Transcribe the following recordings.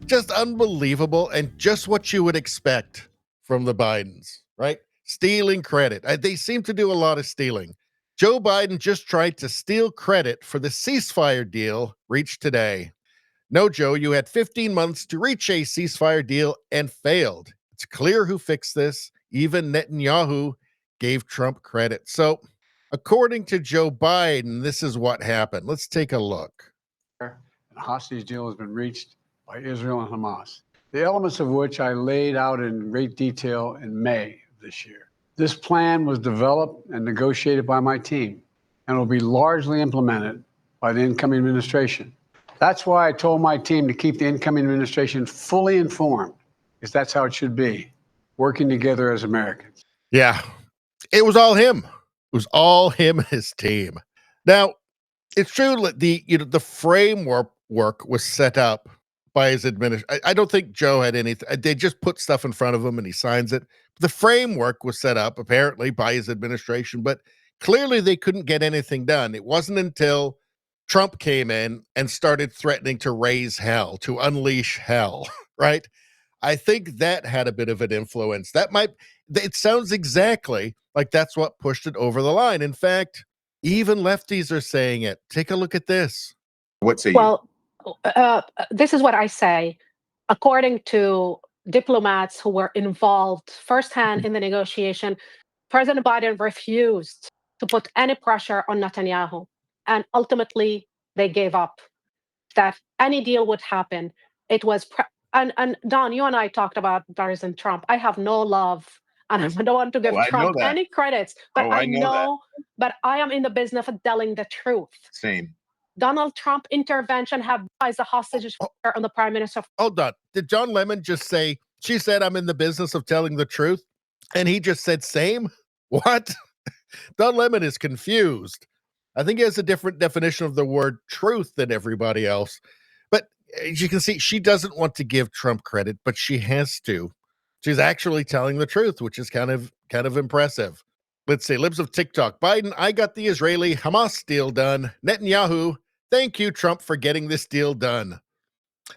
Just unbelievable, and just what you would expect from the Bidens, right? Stealing credit. They seem to do a lot of stealing. Joe Biden just tried to steal credit for the ceasefire deal reached today. No, Joe, you had 15 months to reach a ceasefire deal and failed. It's clear who fixed this. Even Netanyahu gave Trump credit. So, according to Joe Biden, this is what happened. Let's take a look. A hostage deal has been reached by Israel and Hamas, the elements of which I laid out in great detail in May of this year. This plan was developed and negotiated by my team and will be largely implemented by the incoming administration. That's why I told my team to keep the incoming administration fully informed, because that's how it should be, working together as Americans. Yeah, it was all him. It was all him and his team. Now, it's true that the framework was set up by his administration. I don't think Joe had anything. They just put stuff in front of him and he signs it. The framework was set up apparently by his administration, but clearly they couldn't get anything done. It wasn't until Trump came in and started threatening to raise hell, to unleash hell, right? I think that had a bit of an influence. It sounds exactly like that's what pushed it over the line. In fact, even lefties are saying it. Take a look at this. What say you? Well, this is what I say. According to diplomats who were involved firsthand in the negotiation, President Biden refused to put any pressure on Netanyahu. And ultimately, they gave up that any deal would happen. It was, and Don, you and I talked about President Trump. I have no love, and I don't want to give Trump any credits, but I know but I am in the business of telling the truth. Same. Donald Trump intervention have as the hostages on the prime minister. Hold on. Did John Lemon just say, she said, I'm in the business of telling the truth? And he just said, same? What? Don Lemon is confused. I think he has a different definition of the word truth than everybody else. But as you can see, she doesn't want to give Trump credit, but she has to. She's actually telling the truth, which is kind of impressive. Let's see, Libs of TikTok. Biden, I got the Israeli-Hamas deal done. Netanyahu, thank you, Trump, for getting this deal done.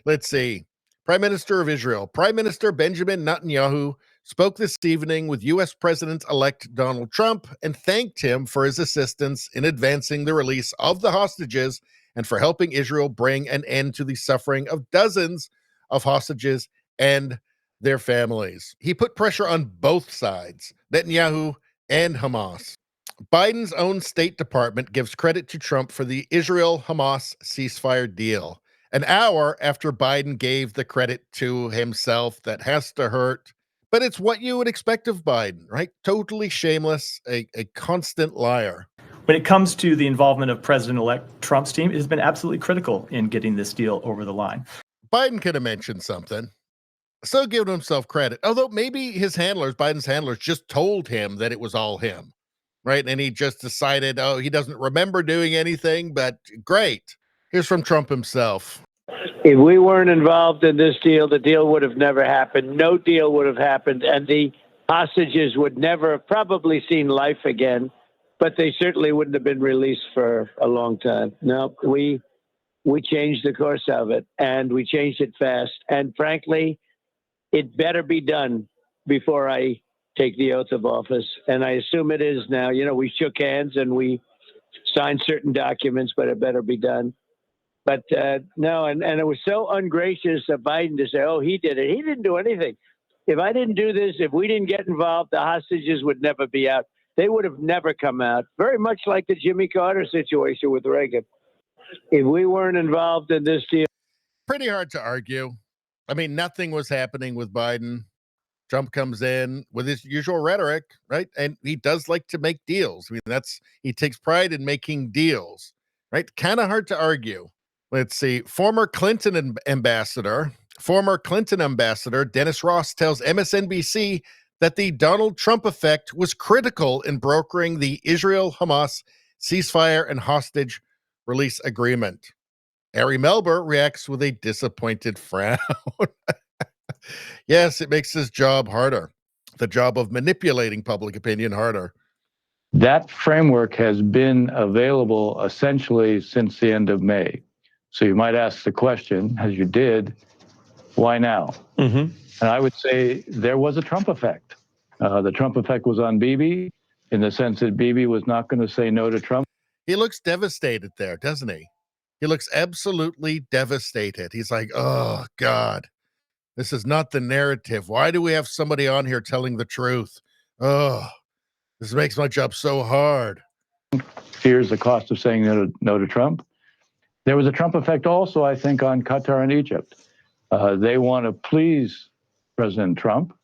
Let's see. Prime Minister of Israel. Prime Minister Benjamin Netanyahu spoke this evening with U.S. President-elect Donald Trump and thanked him for his assistance in advancing the release of the hostages and for helping Israel bring an end to the suffering of dozens of hostages and their families. He put pressure on both sides, Netanyahu and Hamas. Biden's own State Department gives credit to Trump for the Israel-Hamas ceasefire deal. An hour after Biden gave the credit to himself, that has to hurt. But it's what you would expect of Biden, right? Totally shameless, a constant liar. When it comes to the involvement of President-elect Trump's team, it has been absolutely critical in getting this deal over the line. Biden could have mentioned something. So giving himself credit. Although maybe Biden's handlers just told him that it was all him, right? And he just decided, he doesn't remember doing anything, but great. Here's from Trump himself. If we weren't involved in this deal, the deal would have never happened. No deal would have happened. And the hostages would never have probably seen life again, but they certainly wouldn't have been released for a long time. No, we changed the course of it, and we changed it fast. And frankly, it better be done before I take the oath of office. And I assume it is now. You know, we shook hands and we signed certain documents, but it better be done. But no, and it was so ungracious of Biden to say, he did it. He didn't do anything. If I didn't do this, if we didn't get involved, the hostages would never be out. They would have never come out. Very much like the Jimmy Carter situation with Reagan. If we weren't involved in this deal. Pretty hard to argue. I mean, nothing was happening with Biden. Trump comes in with his usual rhetoric, right? And he does like to make deals. I mean, he takes pride in making deals, right? Kind of hard to argue. Let's see. Former Clinton ambassador Dennis Ross tells MSNBC that the Donald Trump effect was critical in brokering the Israel-Hamas ceasefire and hostage release agreement. Ari Melber reacts with a disappointed frown. Yes, it makes his job harder. The job of manipulating public opinion harder. That framework has been available essentially since the end of May. So you might ask the question, as you did, Why now? Mm-hmm. And I would say there was a Trump effect. The Trump effect was on Bibi in the sense that Bibi was not going to say no to Trump. He looks devastated there, doesn't he? He looks absolutely devastated. He's like, oh, God, this is not the narrative. Why do we have somebody on here telling the truth? Oh, this makes my job so hard. Fears the cost of saying no to Trump. There was a Trump effect also, I think, on Qatar and Egypt. They want to please President Trump,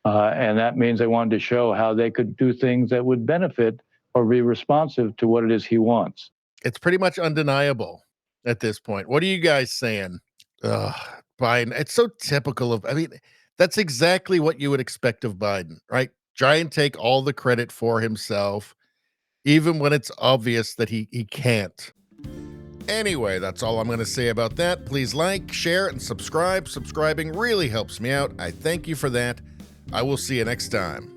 and that means they wanted to show how they could do things that would benefit or be responsive to what it is he wants. It's pretty much undeniable at this point. What are you guys saying? Ugh, Biden, it's so typical of, I mean, that's exactly what you would expect of Biden, right? Try and take all the credit for himself, even when it's obvious that he can't. Anyway, that's all I'm going to say about that. Please like, share, and subscribe. Subscribing really helps me out. I thank you for that. I will see you next time.